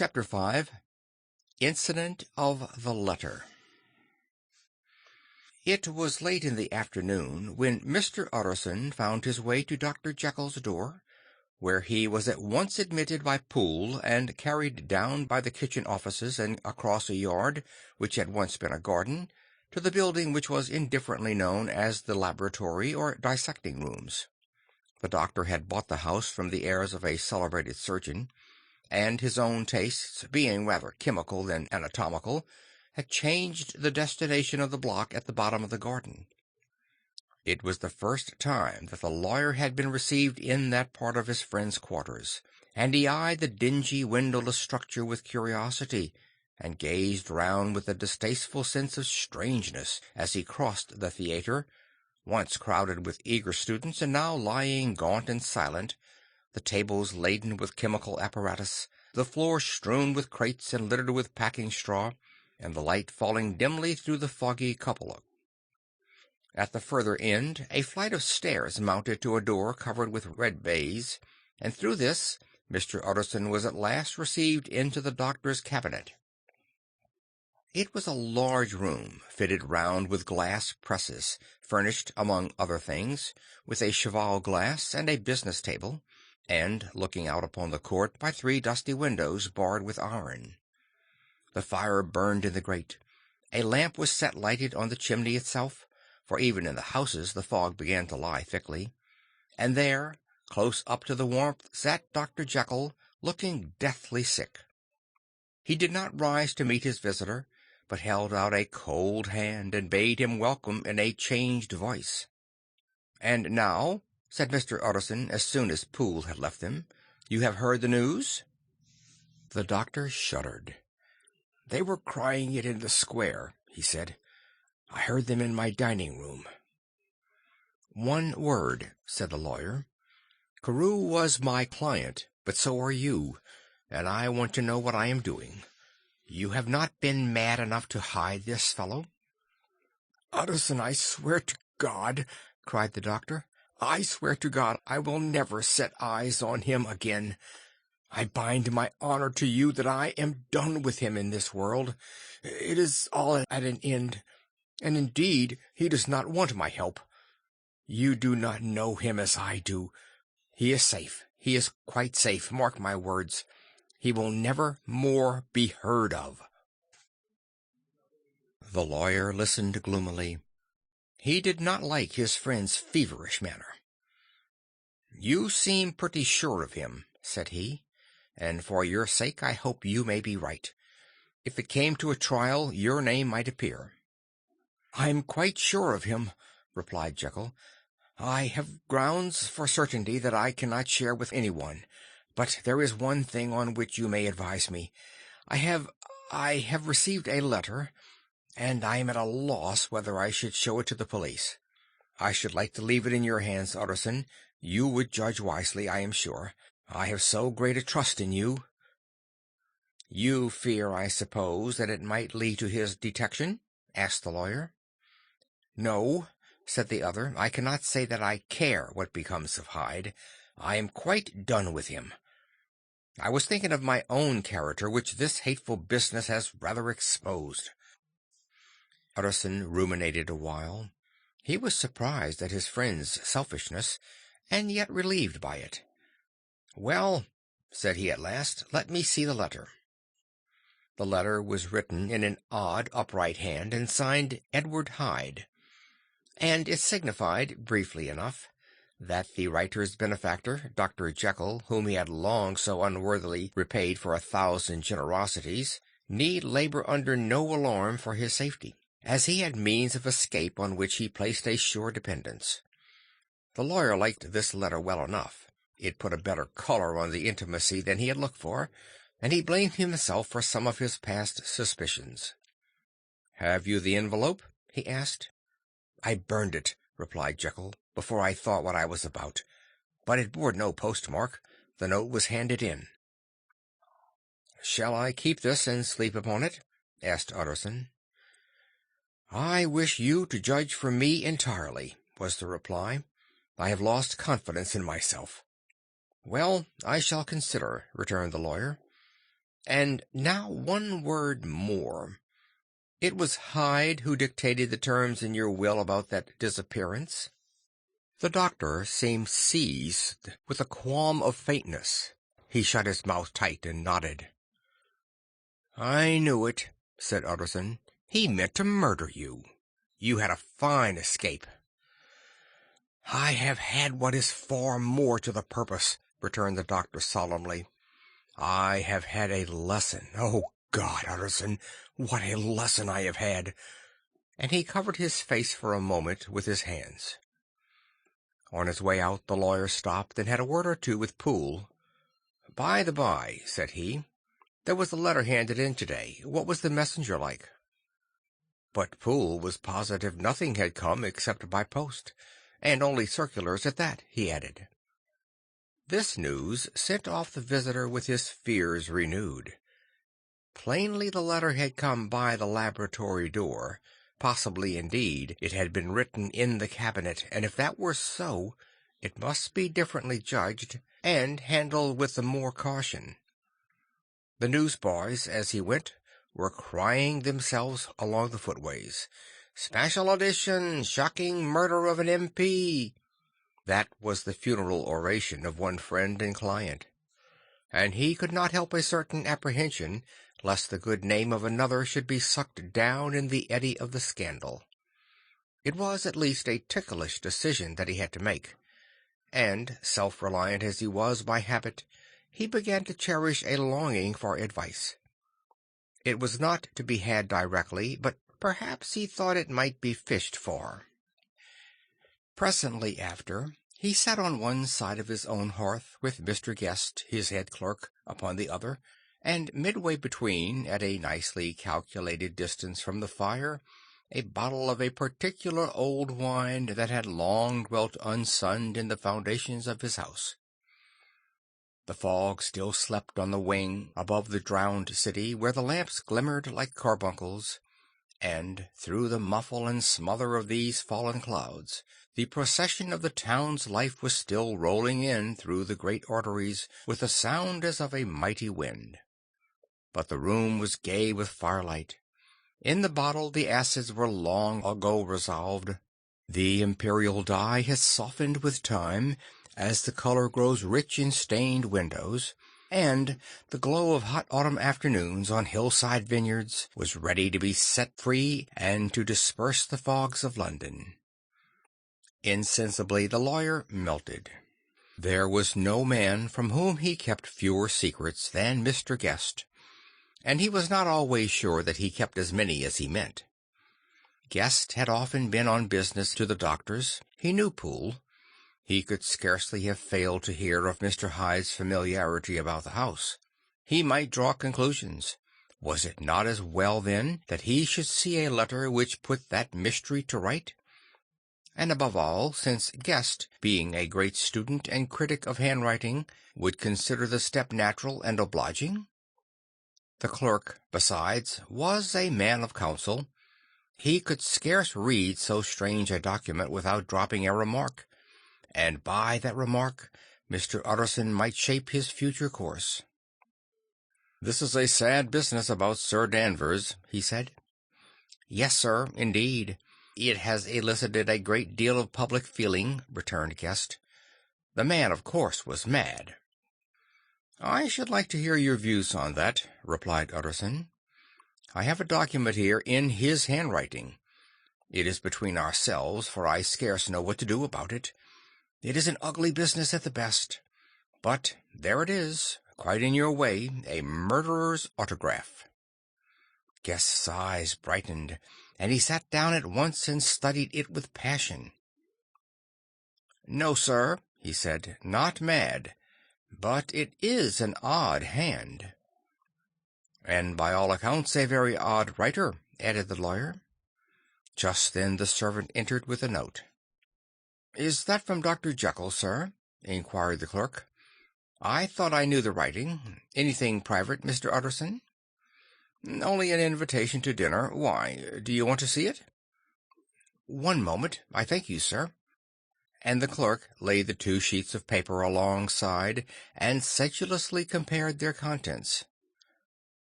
Chapter 5 Incident of the Letter. It was late in the afternoon when Mr. Utterson found his way to Dr. Jekyll's door, where he was at once admitted by Poole and carried down by the kitchen offices and across a yard which had once been a garden to the building which was indifferently known as the laboratory or dissecting rooms. The doctor had bought the house from the heirs of a celebrated surgeon, and his own tastes, being rather chemical than anatomical, had changed the destination of the block at the bottom of the garden. It was the first time that the lawyer had been received in that part of his friend's quarters, and he eyed the dingy, windowless structure with curiosity, and gazed round with a distasteful sense of strangeness as he crossed the theatre, once crowded with eager students, and now lying gaunt and silent, the tables laden with chemical apparatus, the floor strewn with crates and littered with packing straw, and the light falling dimly through the foggy cupola. At the further end a flight of stairs mounted to a door covered with red baize, and through this Mr. Utterson was at last received into the doctor's cabinet. It was a large room, fitted round with glass presses, furnished, among other things, with a cheval glass and a business table, and looking out upon the court by 3 dusty windows barred with iron. The fire burned in the grate. A lamp was set lighted on the chimney itself, for even in the houses the fog began to lie thickly, and there, close up to the warmth, sat Dr. Jekyll, looking deathly sick. He did not rise to meet his visitor, but held out a cold hand and bade him welcome in a changed voice. "And now," said Mr. Utterson, as soon as Poole had left them, "you have heard the news?" The doctor shuddered. "They were crying it in the square," he said. "I heard them in my dining-room." "One word," said the lawyer. "Carew was my client, but so are you, and I want to know what I am doing. You have not been mad enough to hide this fellow?" "Utterson, I swear to God," cried the doctor, "I swear to God I will never set eyes on him again. I bind my honor to you that I am done with him in this world. It is all at an end, and indeed he does not want my help. You do not know him as I do. He is safe. He is quite safe. Mark my words. He will never more be heard of." The lawyer listened gloomily. He did not like his friend's feverish manner. "You seem pretty sure of him," said he, "and for your sake I hope you may be right. If it came to a trial, your name might appear." "I'm quite sure of him," replied Jekyll. "I have grounds for certainty that I cannot share with anyone. But there is one thing on which you may advise me. I have received a letter, and I am at a loss whether I should show it to the police. I should like to leave it in your hands, Utterson. You would judge wisely, I am sure. I have so great a trust in you." "You fear, I suppose, that it might lead to his detection?" asked the lawyer. "No," said the other, "I cannot say that I care what becomes of Hyde. I am quite done with him. I was thinking of my own character, which this hateful business has rather exposed." Utterson ruminated a while. He was surprised at his friend's selfishness, and yet relieved by it. "Well," said he at last, "let me see the letter." The letter was written in an odd, upright hand, and signed Edward Hyde, and it signified, briefly enough, that the writer's benefactor, Dr. Jekyll, whom he had long so unworthily repaid for 1,000 generosities, need labor under no alarm for his safety, as he had means of escape on which he placed a sure dependence. The lawyer liked this letter well enough. It put a better color on the intimacy than he had looked for, and he blamed himself for some of his past suspicions. "Have you the envelope?" he asked. "I burned it," replied Jekyll, "before I thought what I was about. But it bore no postmark. The note was handed in." "Shall I keep this and sleep upon it?" asked Utterson. "I wish you to judge for me entirely," was the reply. "I have lost confidence in myself." "Well, I shall consider," returned the lawyer. And now one word more. It was Hyde who dictated the terms in your will about that disappearance?" The doctor seemed seized with a qualm of faintness. He shut his mouth tight and nodded. "I knew it," said Utterson. "He meant to murder you. You had a fine escape." "I have had what is far more to the purpose," returned the doctor solemnly. "I have had a lesson. Oh, God, Utterson, what a lesson I have had!" And he covered his face for a moment with his hands. On his way out the lawyer stopped and had a word or two with Poole. "By the by," said he, "there was a letter handed in today. What was the messenger like?" But Poole was positive nothing had come except by post, and only circulars at that, he added. This news sent off the visitor with his fears renewed. Plainly the letter had come by the laboratory door. Possibly, indeed, it had been written in the cabinet, and if that were so, it must be differently judged, and handled with the more caution. The newsboys, as he went, were crying themselves along the footways. "Special edition! Shocking murder of an MP!" That was the funeral oration of one friend and client, and he could not help a certain apprehension lest the good name of another should be sucked down in the eddy of the scandal. It was at least a ticklish decision that he had to make, and, self-reliant as he was by habit, he began to cherish a longing for advice. It was not to be had directly, but perhaps he thought it might be fished for. Presently after, he sat on one side of his own hearth, with Mr. Guest, his head clerk, upon the other, and midway between, at a nicely calculated distance from the fire, a bottle of a particular old wine that had long dwelt unsunned in the foundations of his house. The fog still slept on the wing above the drowned city, where the lamps glimmered like carbuncles, and through the muffle and smother of these fallen clouds, the procession of the town's life was still rolling in through the great arteries with a sound as of a mighty wind. But the room was gay with firelight. In the bottle the acids were long ago resolved. The imperial dye has softened with time, as the color grows rich in stained windows, and the glow of hot autumn afternoons on hillside vineyards was ready to be set free and to disperse the fogs of London. Insensibly the lawyer melted. There was no man from whom he kept fewer secrets than Mr. Guest, and he was not always sure that he kept as many as he meant. Guest had often been on business to the doctor's. He knew Poole. He could scarcely have failed to hear of Mr. Hyde's familiarity about the house. He might draw conclusions. Was it not as well, then, that he should see a letter which put that mystery to right? And above all, since Guest, being a great student and critic of handwriting, would consider the step natural and obliging? The clerk, besides, was a man of counsel. He could scarce read so strange a document without dropping a remark, and by that remark Mr. Utterson might shape his future course. "This is a sad business about Sir Danvers," he said. "Yes, sir, indeed. It has elicited a great deal of public feeling," returned Guest. "The man, of course, was mad." "I should like to hear your views on that," replied Utterson. "I have a document here in his handwriting. It is between ourselves, for I scarce know what to do about it. It is an ugly business at the best, but there it is, quite in your way, a murderer's autograph." Guest's eyes brightened, and he sat down at once and studied it with passion. "No, sir," he said, "not mad. But it is an odd hand." "And by all accounts a very odd writer," added the lawyer. Just then the servant entered with a note. "Is that from Dr. Jekyll, sir?" inquired the clerk. "I thought I knew the writing. Anything private, Mr. Utterson?" "Only an invitation to dinner. Why, do you want to see it?" "One moment, I thank you, sir." And the clerk laid the 2 sheets of paper alongside and sedulously compared their contents.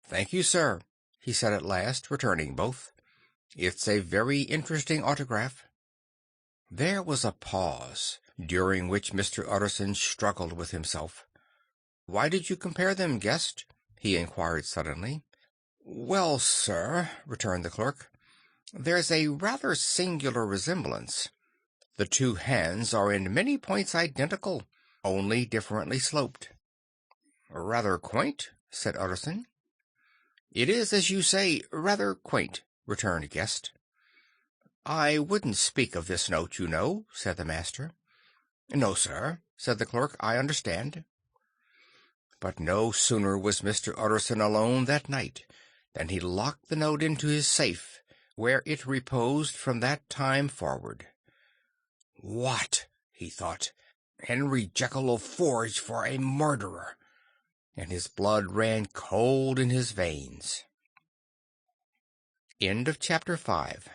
"Thank you, sir," he said at last, returning both. "It's a very interesting autograph." There was a pause, during which Mr. Utterson struggled with himself. "Why did you compare them, guest?" he inquired suddenly. "Well, sir," returned the clerk, "there's a rather singular resemblance. The two hands are in many points identical, only differently sloped." "Rather quaint," said Utterson. "It is, as you say, rather quaint," returned Guest. "I wouldn't speak of this note, you know," said the master. "No, sir," said the clerk, "I understand." But no sooner was Mr. Utterson alone that night than he locked the note into his safe, where it reposed from that time forward. "What!" he thought, "Henry Jekyll forged for a murderer!" and his blood ran cold in his veins. End of chapter 5.